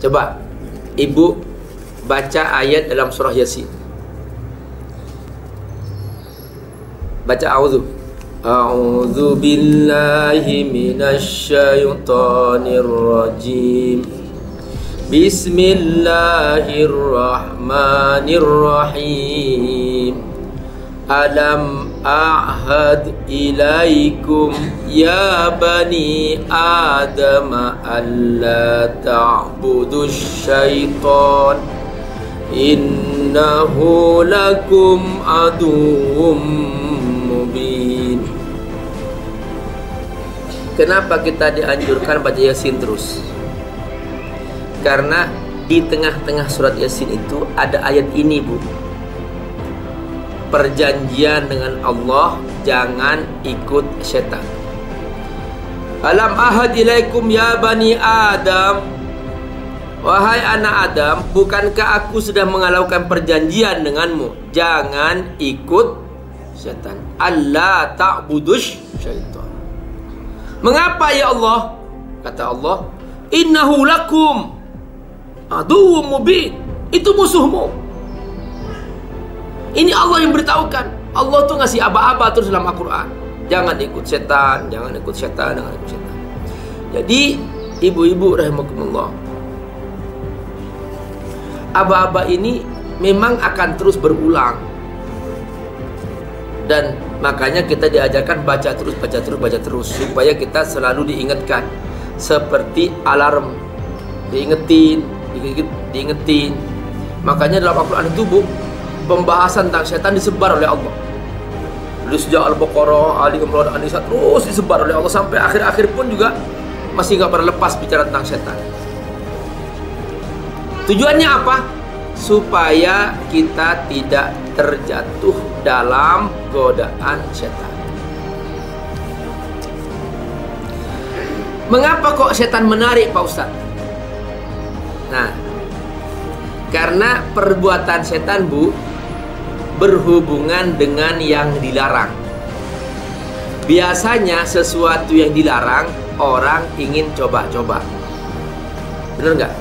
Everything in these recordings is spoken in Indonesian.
Coba ibu baca ayat dalam surah Yasin. Baca a'udzu. A'udzu billahi minasy syaithanir rajim. Bismillahirrahmanirrahim. Alam a'had ilaikum ya bani Adam alla ta'budus syaitan innahu lakum aduwwum mubin. Kenapa kita dianjurkan baca Yasin terus? Karena di tengah-tengah surat Yasin itu ada ayat ini, Bu. Perjanjian dengan Allah, jangan ikut setan. Alam ahad ilaikum ya bani Adam. Wahai anak Adam, bukankah aku sudah mengalaukan perjanjian denganmu? Jangan ikut setan. Allah ta'budus syaitan. Mengapa ya Allah? Kata Allah, innahu lakum aduwwum mubin. Itu musuhmu. Ini Allah yang beritahukan. Allah tuh ngasih aba-aba terus dalam Al-Quran. Jangan ikut setan, jangan ikut setan, jangan ikut setan. Jadi ibu-ibu rahimakumullah, aba-aba ini memang akan terus berulang. Dan makanya kita diajarkan baca terus, baca terus, baca terus, supaya kita selalu diingatkan. Seperti alarm, diingetin. Makanya dalam Al-Quran itu, Bu, pembahasan tentang setan disebar oleh Allah. Dari sejak Al-Baqarah, Ali Imran, An-Nisa, terus disebar oleh Allah sampai akhir-akhir pun juga masih nggak pernah lepas bicara tentang setan. Tujuannya apa? Supaya kita tidak terjatuh dalam godaan setan. Mengapa kok setan menarik, Pak Ustadz? Nah, karena perbuatan setan, Bu, berhubungan dengan yang dilarang. Biasanya sesuatu yang dilarang orang ingin coba-coba. Bener nggak?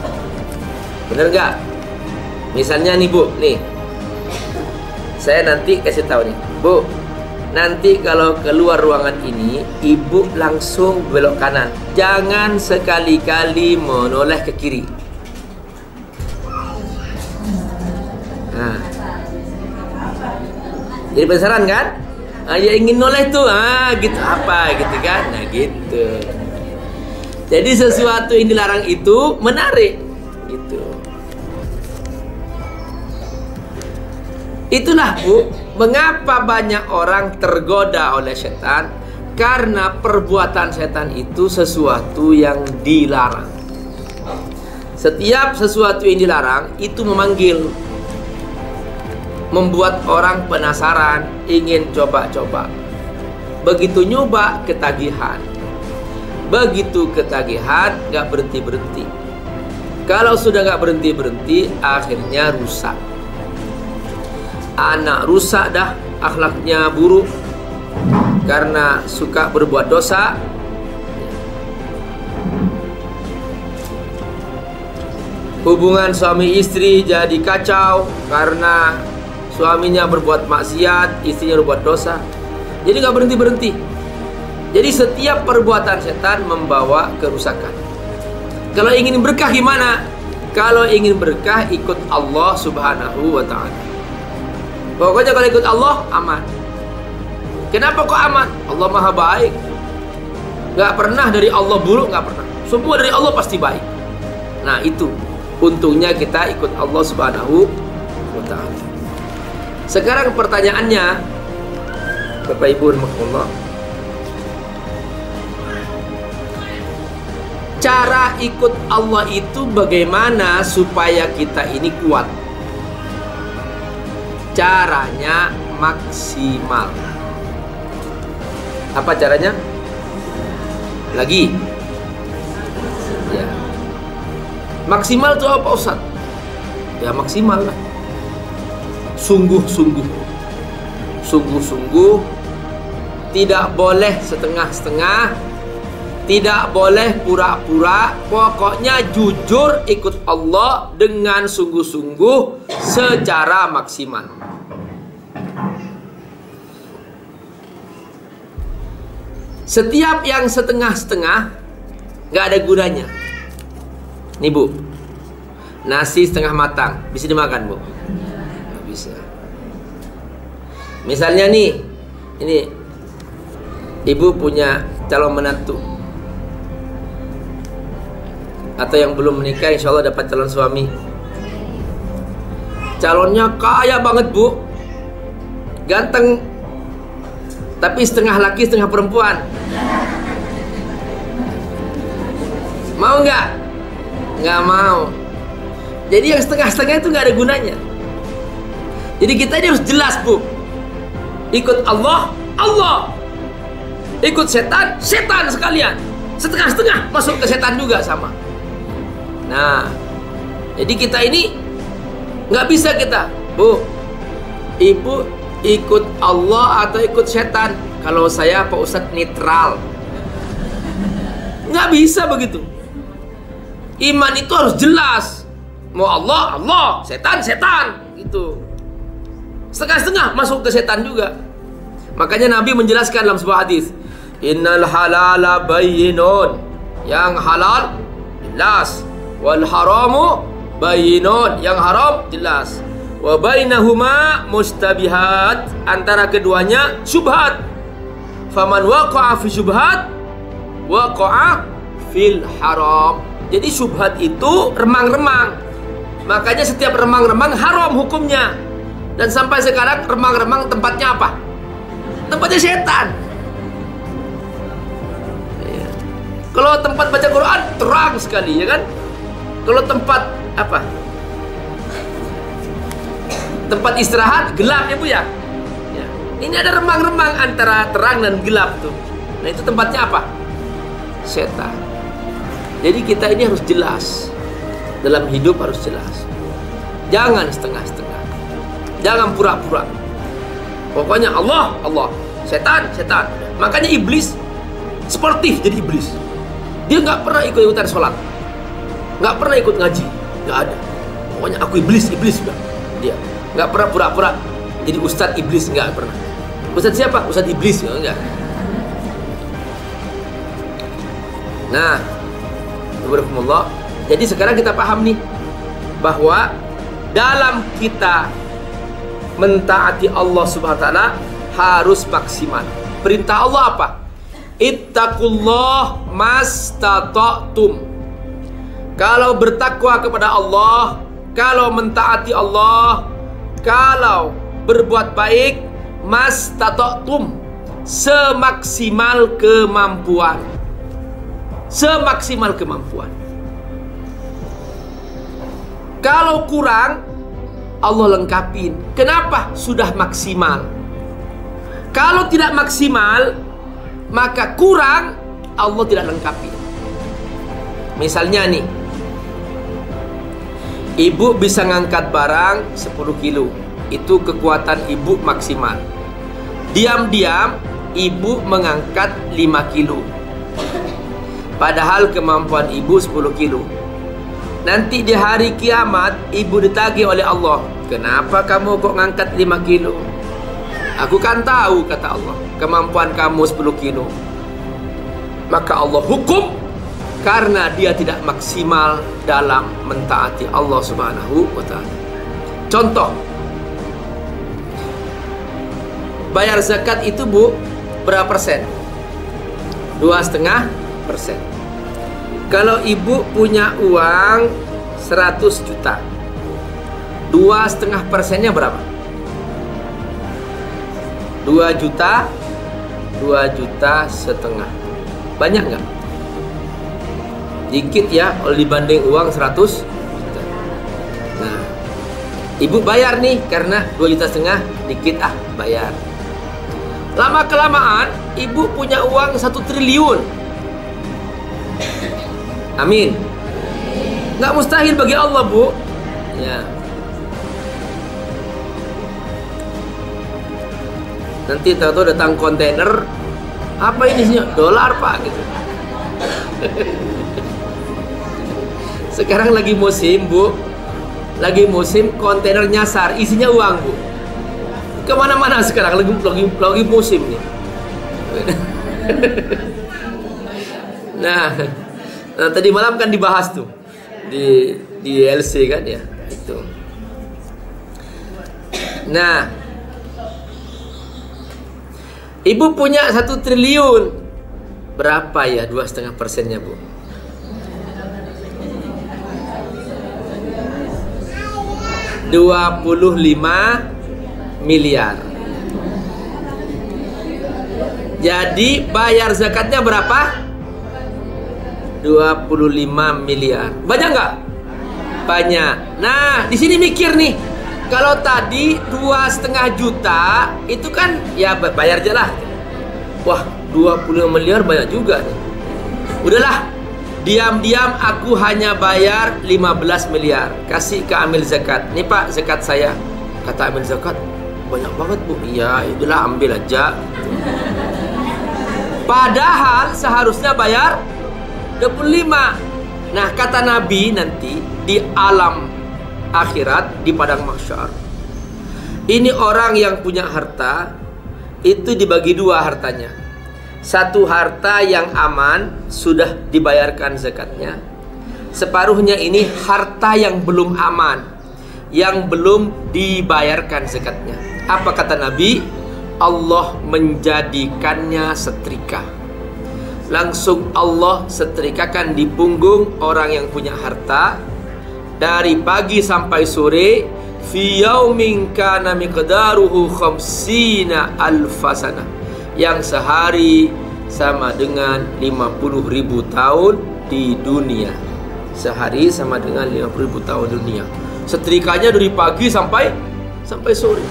Bener nggak? Misalnya nih, Bu, nih, saya nanti kasih tahu nih, Bu, nanti kalau keluar ruangan ini, Ibu langsung belok kanan. Jangan sekali-kali menoleh ke kiri. Nah, jadi penasaran kan? Ya ingin noleh tuh, gitu apa gitu kan? Nah gitu. Jadi sesuatu yang dilarang itu menarik, gitu. Itulah, Bu, mengapa banyak orang tergoda oleh setan. Karena perbuatan setan itu sesuatu yang dilarang. Setiap sesuatu yang dilarang itu memanggil, membuat orang penasaran, ingin coba-coba. Begitu nyoba, ketagihan. Begitu ketagihan, gak berhenti-berhenti. Kalau sudah gak berhenti-berhenti, akhirnya rusak. Anak rusak dah, akhlaknya buruk karena suka berbuat dosa. Hubungan suami istri jadi kacau karena suaminya berbuat maksiat, istrinya berbuat dosa. Jadi gak berhenti-berhenti. Jadi setiap perbuatan setan membawa kerusakan. Kalau ingin berkah gimana? Kalau ingin berkah, ikut Allah subhanahu wa ta'ala. Pokoknya kalau ikut Allah, aman. Kenapa kok aman? Allah maha baik. Gak pernah dari Allah buruk, gak pernah. Semua dari Allah pasti baik. Nah itu, untungnya kita ikut Allah subhanahu wa ta'ala. Sekarang pertanyaannya, Bapak Ibu rahimakumullah, cara ikut Allah itu bagaimana supaya kita ini kuat? Caranya maksimal. Apa caranya? Lagi ya. Maksimal itu apa, Ustaz? Ya maksimal lah. Sungguh-sungguh, tidak boleh setengah-setengah, Tidak boleh pura-pura, pokoknya jujur ikut Allah dengan sungguh-sungguh secara maksimal. Setiap yang setengah-setengah nggak ada gunanya. Nih Bu, nasi setengah matang bisa dimakan Bu? Nggak bisa. Misalnya nih, ini Ibu punya calon menantu, atau yang belum menikah insya Allah dapat calon suami. Calonnya kaya banget Bu, ganteng, tapi setengah laki setengah perempuan. Mau nggak? Nggak mau. Jadi yang setengah-setengah itu nggak ada gunanya. Jadi kita ini harus jelas Bu, ikut Allah, Allah. Ikut setan, setan sekalian. Setengah-setengah masuk ke setan juga sama. Nah, jadi kita ini nggak bisa kita, Bu, Ibu ikut Allah atau ikut setan. Kalau saya Pak Ustadz netral. Nggak bisa begitu. Iman itu harus jelas. Mau Allah, Allah, setan, setan. Gitu. Setengah-setengah masuk ke setan juga. Makanya Nabi menjelaskan dalam sebuah hadis, innal halala bayyinun. Yang halal jelas. Wal haramu bayyinun. Yang haram jelas. Wa bainahuma mustabihat. Antara keduanya syubhat. Faman waqa'a fi syubhat waqa'a fil haram. Jadi syubhat itu remang-remang. Makanya setiap remang-remang haram hukumnya. Dan sampai sekarang remang-remang tempatnya apa? Tempatnya setan. Ya. Kalau tempat baca Quran terang sekali, ya kan? Kalau tempat apa? Tempat istirahat gelap ya Bu ya. Ya. Ini ada remang-remang antara terang dan gelap tuh. Nah itu tempatnya apa? Setan. Jadi kita ini harus jelas. Dalam hidup harus jelas. Jangan setengah-setengah. Jangan pura-pura. Pokoknya Allah, Allah. Setan, setan. Makanya iblis sportif jadi iblis. Dia nggak pernah ikut-ikutan sholat, nggak pernah ikut ngaji, nggak ada. Pokoknya aku iblis, iblis sudah. Dia nggak pernah pura-pura jadi ustadz iblis, nggak pernah. Ustadz siapa? Ustadz iblis, enggak. Nah, Subhanallah. Jadi sekarang kita paham nih bahwa dalam kita mentaati Allah Subhanahu wa taala harus maksimal. Perintah Allah apa? Ittaqullah mastata'tum. Kalau bertakwa kepada Allah, kalau mentaati Allah, kalau berbuat baik, mastata'tum, semaksimal kemampuan. Semaksimal kemampuan. Kalau kurang, Allah lengkapin. Kenapa? Sudah maksimal. Kalau tidak maksimal, maka kurang, Allah tidak lengkapi. Misalnya nih, ibu bisa ngangkat barang 10 kilo. Itu kekuatan ibu maksimal. Diam-diam ibu mengangkat 5 kilo. Padahal kemampuan ibu 10 kilo. Nanti di hari kiamat ibu ditagih oleh Allah, kenapa kamu kok ngangkat 5 kilo? Aku kan tahu, kata Allah, kemampuan kamu 10 kilo. Maka Allah hukum karena dia tidak maksimal dalam mentaati Allah Subhanahu wa ta'ala. Contoh, bayar zakat itu Bu, berapa persen? 2,5%. Kalau ibu punya uang 100 juta, 2,5%-nya berapa? 2 juta, 2,5 juta. Banyak nggak? Dikit ya, kalau dibanding uang 100 juta. Nah, ibu bayar nih karena 2,5 juta, dikit bayar. Lama-kelamaan ibu punya uang 1 triliun. Amin. Nggak mustahil bagi Allah, Bu. Ya. Nanti tahu-tahu datang kontainer, apa ini sih? Dolar Pak, gitu. Sekarang lagi musim, Bu. Lagi musim kontainer nyasar, isinya uang, Bu. Kemana-mana sekarang lagi musim nih. Nah, tadi malam kan dibahas tuh di LC kan ya, itu. Nah, Ibu punya 1 triliun. Berapa ya 2,5%-nya, Bu? $25 miliar. Jadi bayar zakatnya berapa? 25 miliar. Banyak nggak? Banyak. Nah, di sini mikir nih. Kalau tadi 2,5 juta itu kan ya bayar aja lah. Wah, 25 miliar banyak juga nih. Udahlah, diam-diam aku hanya bayar 15 miliar. Kasih ke amil zakat. Nih Pak, zakat saya. Kata amil zakat, banyak banget Bu. Iya, itulah ambil aja. Padahal seharusnya bayar 25. Nah, kata Nabi nanti di alam akhirat, di padang mahsyar, ini orang yang punya harta itu dibagi 2 hartanya. Satu harta yang aman, sudah dibayarkan zakatnya. Separuhnya ini harta yang belum aman, yang belum dibayarkan zakatnya. Apa kata Nabi? Allah menjadikannya setrika. Langsung Allah setrikakan di punggung orang yang punya harta dari pagi sampai sore, fi yaumin kana miqdaruhu 50 alfasana, yang sehari sama dengan 50.000 tahun di dunia. Sehari sama dengan 50.000 tahun dunia. Setrikanya dari pagi sampai sore.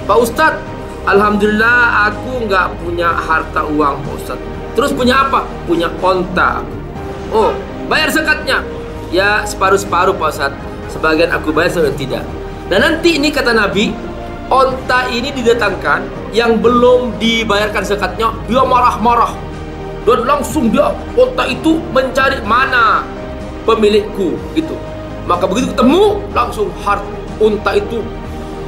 Pak Ustadz, alhamdulillah aku nggak punya harta uang, Pak Ustadz. Terus punya apa? Punya onta. Oh, bayar zakatnya? Ya separuh-separuh Pak Ustadz. Sebagian aku bayar, sebagian tidak. Dan nanti ini kata Nabi, onta ini didatangkan yang belum dibayarkan zakatnya, dia marah-marah. Dan langsung dia, onta itu mencari mana pemilikku gitu. Maka begitu ketemu, langsung unta itu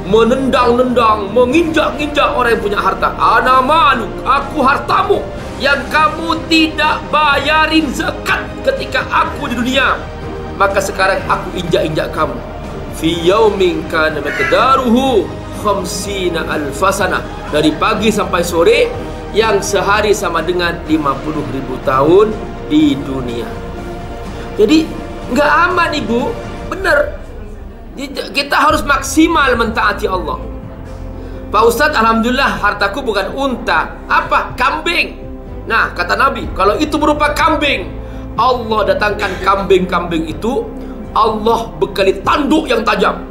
menendang-nendang, menginjak-injak orang yang punya harta. Ana maluk, aku hartamu yang kamu tidak bayarin zakat ketika aku di dunia. Maka sekarang aku injak-injak kamu. Fi yaumin kana miqdaruhu 50 alfasana, dari pagi sampai sore, yang sehari sama dengan 50.000 tahun di dunia. Jadi nggak aman Ibu, bener. Kita harus maksimal mentaati Allah. Pak Ustadz, alhamdulillah hartaku bukan unta. Apa? Kambing. Nah, kata Nabi, kalau itu berupa kambing, Allah datangkan kambing-kambing itu, Allah bekali tanduk yang tajam.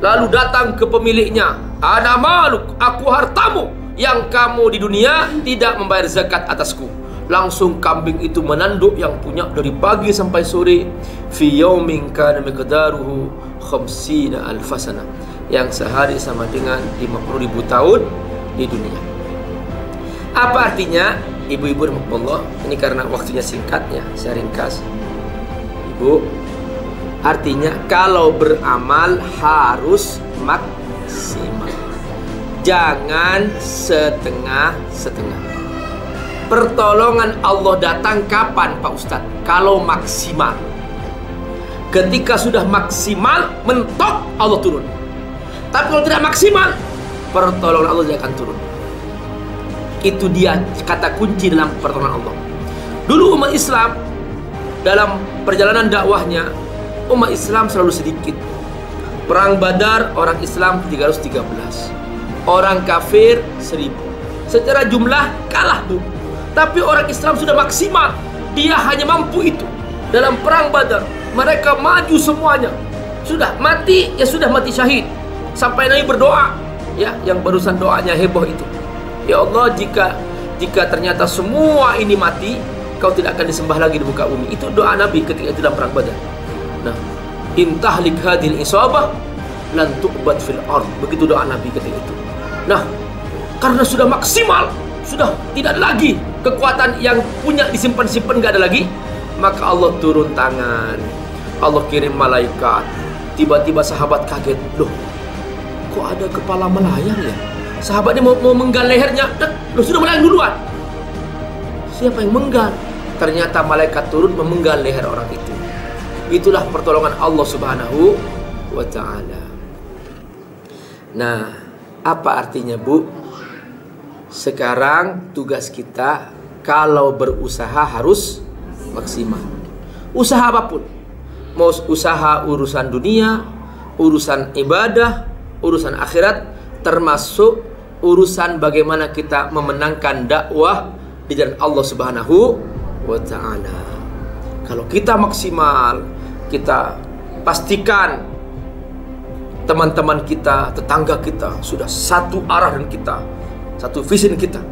Lalu datang ke pemiliknya, ana maluk, aku hartamu yang kamu di dunia tidak membayar zakat atasku. Langsung kambing itu menanduk yang punya dari pagi sampai sore. Fi yaumin kana miqdaruhu 50 alfasana, yang sehari sama dengan 50.000 tahun di dunia. Apa artinya? Ibu-ibu rahmatullah, ini karena waktunya singkatnya, saya ringkas. Ibu, artinya kalau beramal harus maksimal, jangan setengah-setengah. Pertolongan Allah datang kapan Pak Ustadz? Kalau maksimal. Ketika sudah maksimal, mentok, Allah turun. Tapi kalau tidak maksimal, pertolongan Allah tidak akan turun. Itu dia kata kunci dalam pertolongan Allah. Dulu umat Islam dalam perjalanan dakwahnya, umat Islam selalu sedikit. Perang Badar orang Islam 313, orang kafir 1000. Secara jumlah kalah tuh. Tapi orang Islam sudah maksimal. Dia hanya mampu itu. Dalam perang Badar mereka maju semuanya. Sudah mati, ya sudah mati syahid. Sampai Nabi berdoa, ya, yang barusan doanya heboh itu. Ya Allah, jika ternyata semua ini mati, kau tidak akan disembah lagi di muka bumi. Itu doa Nabi ketika itu dalam perang Badar. Nah, intahlik hadil isabah lan tu'bad fil ard. Begitu doa Nabi ketika itu. Nah, karena sudah maksimal, sudah tidak lagi kekuatan yang punya disimpan-simpan, gak ada lagi, maka Allah turun tangan. Allah kirim malaikat. Tiba-tiba sahabat kaget, loh kok ada kepala melayang ya? Sahabat ini mau menggal lehernya, loh sudah melayang duluan. Siapa yang menggal? Ternyata malaikat turun memenggal leher orang itu. Itulah pertolongan Allah Subhanahu wa ta'ala. Nah, apa artinya, Bu? Sekarang tugas kita kalau berusaha harus maksimal. Usaha apapun, mau usaha urusan dunia, urusan ibadah, urusan akhirat, termasuk urusan bagaimana kita memenangkan dakwah di jalan Allah Subhanahu wa ta'ala. Kalau kita maksimal, kita pastikan teman-teman kita, tetangga kita sudah satu arah dengan kita, satu visi kita.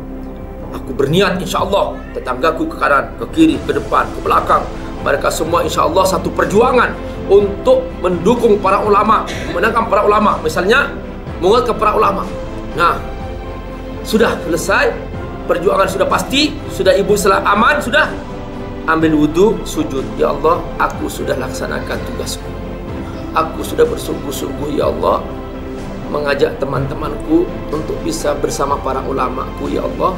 Aku berniat insya Allah tetanggaku ke kanan, ke kiri, ke depan, ke belakang, mereka semua insya Allah satu perjuangan untuk mendukung para ulama, memenangkan para ulama. Misalnya menguatkan para ulama. Nah, sudah selesai, perjuangan sudah pasti, sudah ibu aman, sudah ambil wudhu, sujud. Ya Allah, aku sudah laksanakan tugasku. Aku sudah bersungguh-sungguh ya Allah mengajak teman-temanku untuk bisa bersama para ulamaku. Ya Allah,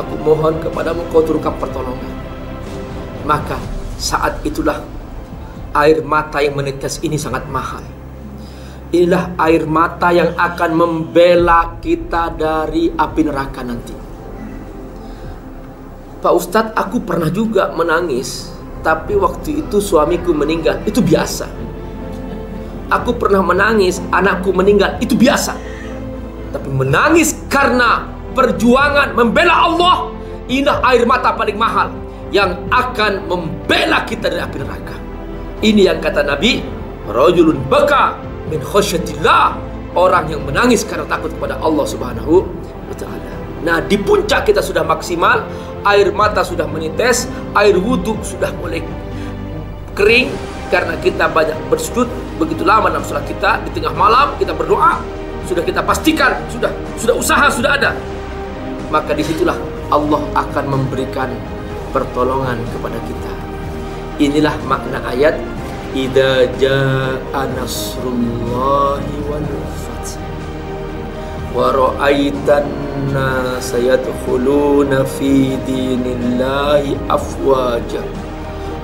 aku mohon kepadamu kau turunkan pertolongan. Maka saat itulah air mata yang menetes ini sangat mahal. Inilah air mata yang akan membela kita dari api neraka nanti. Pak Ustadz, aku pernah juga menangis, tapi waktu itu suamiku meninggal. Itu biasa. Aku pernah menangis, anakku meninggal. Itu biasa. Tapi menangis karena perjuangan membela Allah, inilah air mata paling mahal yang akan membela kita dari api neraka. Ini yang kata Nabi, rajulun baka min khasyatillah, orang yang menangis karena takut kepada Allah Subhanahu wa ta'ala. Nah, di puncak kita sudah maksimal, air mata sudah menetes, air wudhu sudah mulai kering karena kita banyak bersujud begitu lama dalam sholat kita. Di tengah malam kita berdoa, sudah kita pastikan, sudah usaha sudah ada. Maka disitulah Allah akan memberikan pertolongan kepada kita. Inilah makna ayat idza jaa nasrullahi wal fath wa ra'aitan nasa yadkhuluna fi dinillahi afwaja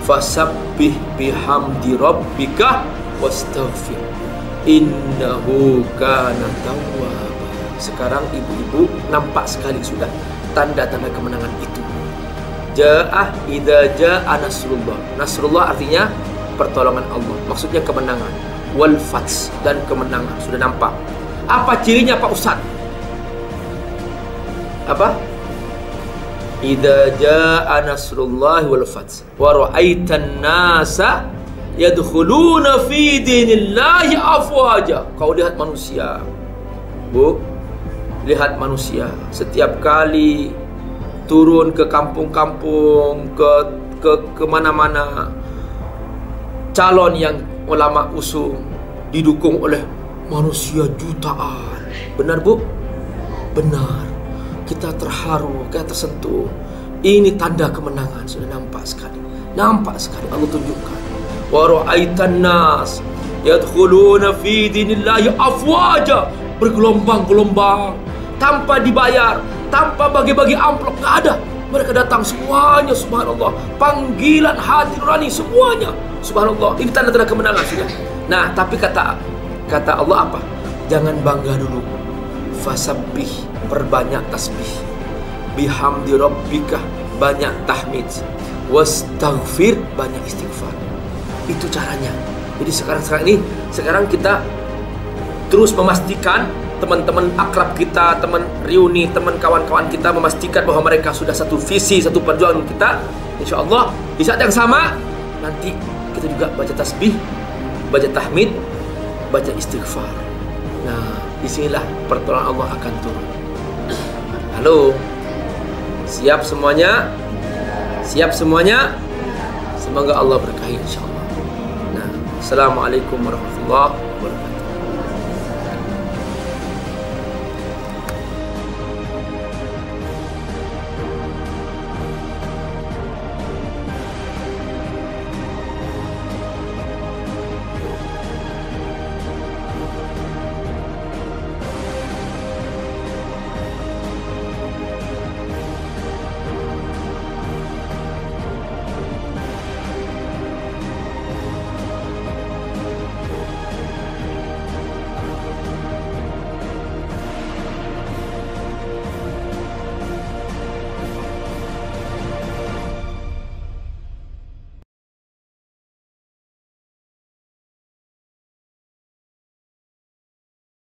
fasabbih bihamdi rabbika wastaghfir innahu kana tawwaba. Sekarang ibu-ibu nampak sekali sudah tanda-tanda kemenangan itu. Ja'ah idza ja'a nasrullah. Nasrullah artinya pertolongan Allah, maksudnya kemenangan. Wal fath, dan kemenangan sudah nampak. Apa cirinya Pak Ustaz? Apa? Idza ja'a nasrullah wal fath wa ra'aitan nasa yadkhuluna fi dinillahi afwaja. Kau lihat manusia, Bu, lihat manusia setiap kali turun ke kampung-kampung, ke mana-mana, calon yang ulama usung didukung oleh manusia jutaan. Benar, Bu? Benar. Kita terharu, kita tersentuh. Ini tanda kemenangan, sudah nampak sekali. Nampak sekali Allah tunjukkan. Wa ra'aitan nas yadkhuluna fi dinillahi afwaja, bergelombang-gelombang tanpa dibayar, tanpa bagi-bagi amplop, nggak ada. Mereka datang semuanya, subhanallah, panggilan hati nurani semuanya, subhanallah. Ini tanda-tanda kemenangan sudah. Nah, tapi kata Allah apa? Jangan bangga dulu. Fasabbih, perbanyak tasbih. Bihamdi rabbika, banyak tahmid. Wastaghfir, banyak istighfar. Itu caranya. Jadi sekarang kita terus memastikan teman-teman akrab kita, teman reuni, teman kawan-kawan kita, memastikan bahwa mereka sudah satu visi, satu perjuangan kita. Insya Allah di saat yang sama nanti kita juga baca tasbih, baca tahmid, baca istighfar. Nah, disinilah pertolongan Allah akan turun. Halo, siap semuanya? Siap semuanya? Semoga Allah berkahi insya Allah. Nah, assalamualaikum warahmatullahi wabarakatuh.